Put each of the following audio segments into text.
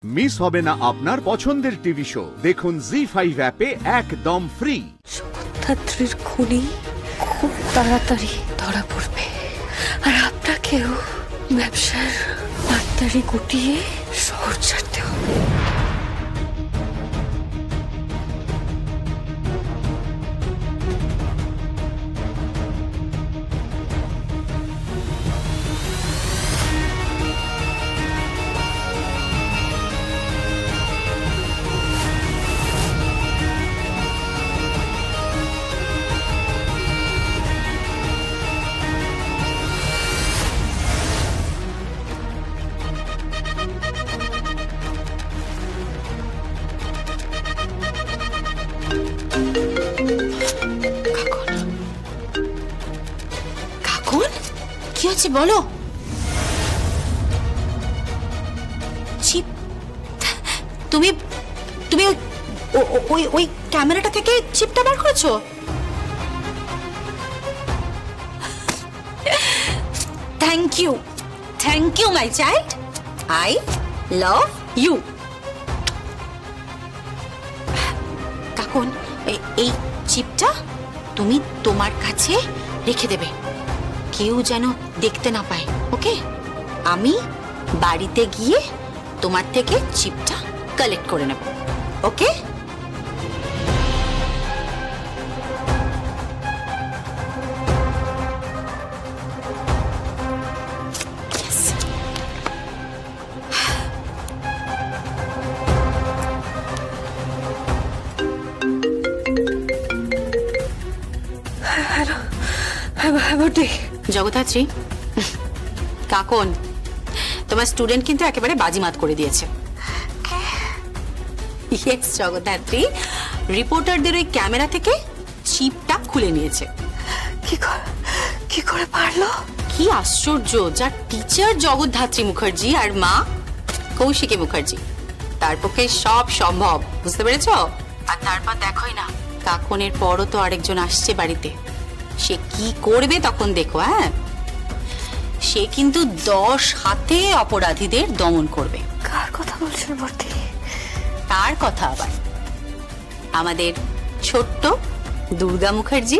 Miss হবে না আপনার পছন্দের টিভি শো। দেখুন জি5 অ্যাপে একদম ফ্রি। জগদ্ধাত্রীর খুনি খুব তাড়াতাড়ি ধরা পড়বে, আর আপনাকেও ব্যবসার পাটতাড়ি গুটিয়ে শহর ছাড়তে হবে। কি হচ্ছে বলো? চিপ তুমি তুমি ওই ক্যামেরাটা থেকে চিপটা বার করেছো? Thank you my child, I love you. কাকুন, এই চিপটা তুমি তোমার কাছে রেখে দেবে, কেউ যেন দেখতে না পায়, ওকে? আমি বাড়িতে গিয়ে তোমার থেকে চিপটা কালেক্ট করে নেব, ওকে? জগদ্ধাত্রী, কাকন তোমার স্টুডেন্ট কিন্তু একেবারে বাজিমাত করে দিয়েছে। ইয়েস জগদ্ধাত্রী, রিপোর্টারদের ওই ক্যামেরা থেকে চিপটা খুলে নিয়েছে। কি করে পারলো? কি আশ্চর্য, যার টিচার জগদ্ধাত্রী মুখার্জি আর মা কৌশিকী মুখার্জি, তার পক্ষে সব সম্ভব, বুঝতে পেরেছ? আর তারপর দেখোই না, কাকনের পরও তো আরেকজন আসছে বাড়িতে, সে কি করবে তখন দেখো। হ্যাঁ, সে কিন্তু 10 হাতে অপরাধীদের দমন করবে। কার কথা বলছেন বর্তি? তার কথা আবার আমাদের ছোট্ট দুর্গা মুখার্জি।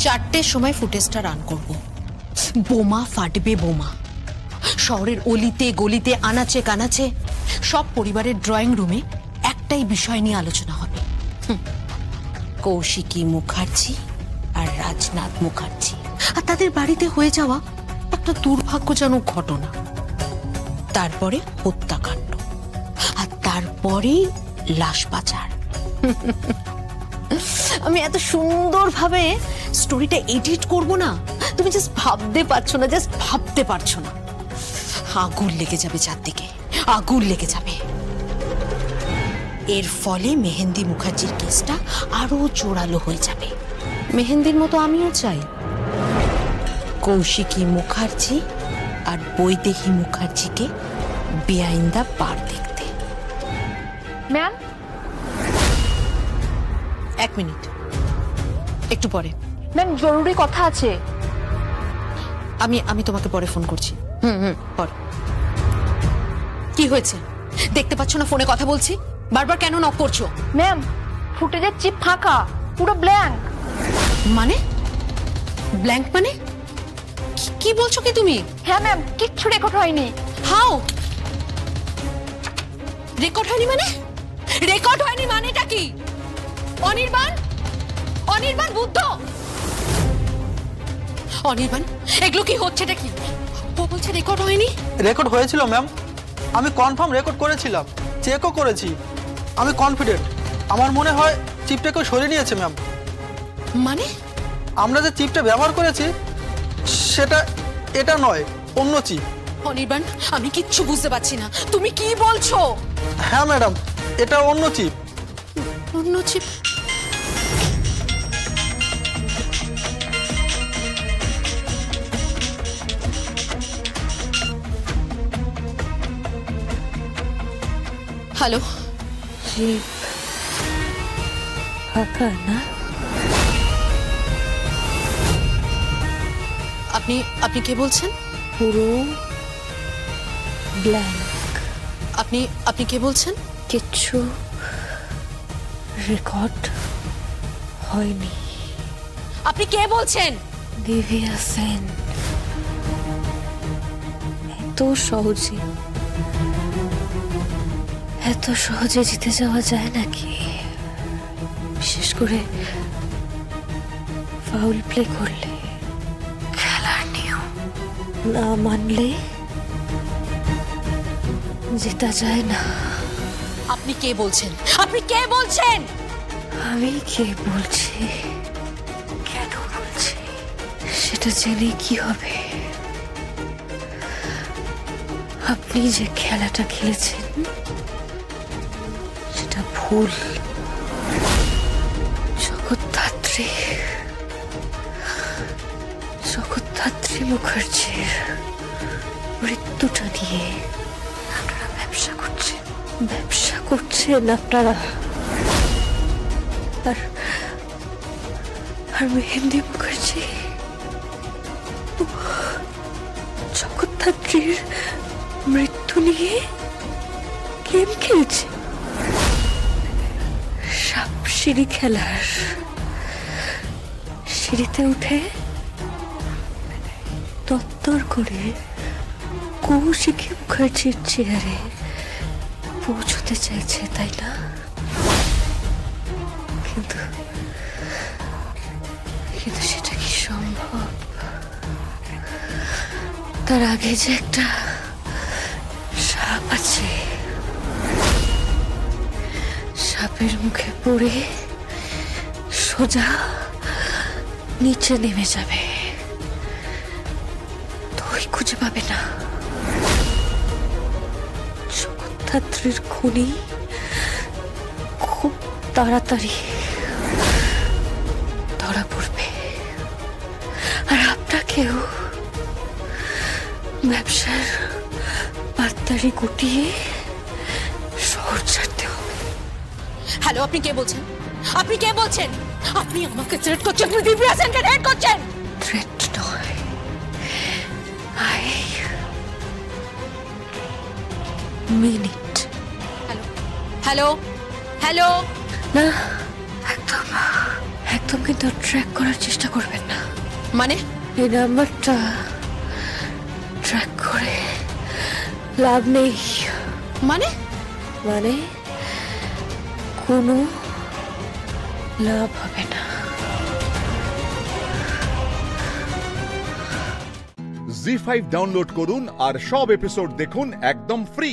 চারটের সময় ফুটেজটা রান করব। বোমা ফাটবে, বোমা শহরের অলিতে গলিতে আনাচে কানাচে সব পরিবারের ড্রয়িং রুমে একটাই বিষয় নিয়ে আলোচনা হবে, কৌশিকী মুখার্জি আর রাজনাথ মুখার্জি আর তাদের বাড়িতে হয়ে যাওয়া একটা দুর্ভাগ্যজনক ঘটনা, তারপরে হত্যাকাণ্ড, আর তারপরেই লাশ পাচার। আমি এত সুন্দরভাবে স্টোরিটা এডিট করব না, তুমি জাস্ট ভাবতে পারছো না, জাস্ট ভাবতে পারছো না। আগুন লেগে যাবে চারদিকে, আগুন লেগে যাবে। এর ফলে মেহেন্দি মুখার্জির কেসটা আরো জোরালো হয়ে যাবে। মেহেন্দির মতো আমিও চাই কৌশিকী মুখার্জি আর বৈদেহী মুখার্জিকে বেআইনদা পার দেখতে। ম্যাম, 1 মিনিট, একটু পরে। ম্যাম জরুরি কথা আছে। আমি তোমাকে পরে ফোন করছি। পরে। কি হয়েছে? দেখতে পাচ্ছ না ফোনে কথা বলছি? বারবার কেন নক করছো? ম্যাম, ফুটেজের চিপ ফাঁকা, পুরো ব্ল্যাঙ্ক। মানে ব্ল্যাঙ্ক? মানে কি বলছো কি তুমি? হ্যাঁ ম্যাম, কিচ্ছু রেকর্ড হয়নি। হাউ রেকর্ড হয়নি? মানে রেকর্ড হয়নি মানেটা কি? অনির্বাণ বুদ্ধ, অনির্বাণ, এগুলো কি হচ্ছেটা কি? ও বলছে রেকর্ড হয়নি। রেকর্ড হয়েছিল ম্যাম, আমি কনফার্ম রেকর্ড করেছিলাম, চেকও করেছি। আমি কনফিডেন্ট, আমার মনে হয় চিপটা কেউ সরিয়ে নিয়েছে ম্যাম। মানে আমরা যে চিপটা ব্যবহার করেছি সেটা এটা নয়, অন্য চিপ। অনির্বাণ, আমি কিচ্ছু বুঝতে পারছি না, তুমি কি বলছো? হ্যাঁ ম্যাডাম, এটা অন্য চিপ। অন্য চিপ? হ্যালো, চিপ ফাঁকা না? আপনি কে বলছেন? পুরো ব্ল্যাঙ্ক, আপনি কে বলছেন? কিচ্ছু রেকর্ড হয়নি। আপনি কে বলছেন? দিব্যা সেন। এত সহজে জিতে যাওয়া যায় নাকি? বিশেষ করে ফাউল প্লে করলে, খেলার নিয়ম না মানলে জেতা যায় না। আপনি কে বলছেন? আপনি কে বলছেন? আমি কে বলছি, কেন বলছি সেটা জেনে কি হবে? আপনি যে খেলাটা খেলেছেন সেটা ভুল। জগদ্ধাত্রী মুখার্জির মৃত্যুটা নিয়ে আপনারা ব্যবসা করছেন আপনারা। আর মেহেন্দি মুখার্জি জগদ্ধাত্রীর মৃত্যু নিয়ে গেম খেলছে। সাপ সিঁড়ি খেলার, সিঁড়িতে উঠে তত্তর করে কৌশিকী মুখার্জির চেয়ারে পৌঁছতে চাইছে, তাই না? কিন্তু সেটা কি সম্ভব? তার আগে যে একটা সাপ আছে, সাপের মুখে পড়ে সোজা নিচে নেমে যাবে, তুই খুঁজে পাবে না। জগদ্ধাত্রীর খুনি খুব তাড়াতাড়ি ধরা পড়বে, আর আপনাকেও ব্যবসার পাত্তারি গুটিয়ে শহর ছাড়তে হবে। হ্যালো, আপনি কে বলছেন? আপনি কে বলছেন? আপনি আমাকে থ্রেট করছেন? আপনি দিব্যা সেনকে থ্রেট করছেন? থ্রেট নয়, I mean it. Hello, hello. না, একদম কিন্তু ট্র্যাক করার চেষ্টা করবেন না। মানে? এই নাম্বারটা ট্র্যাক করে লাভ নেই। মানে কোনো লাভ হবে না। জি5 ডাউনলোড করুন আর সব এপিসোড দেখুন একদম ফ্রি।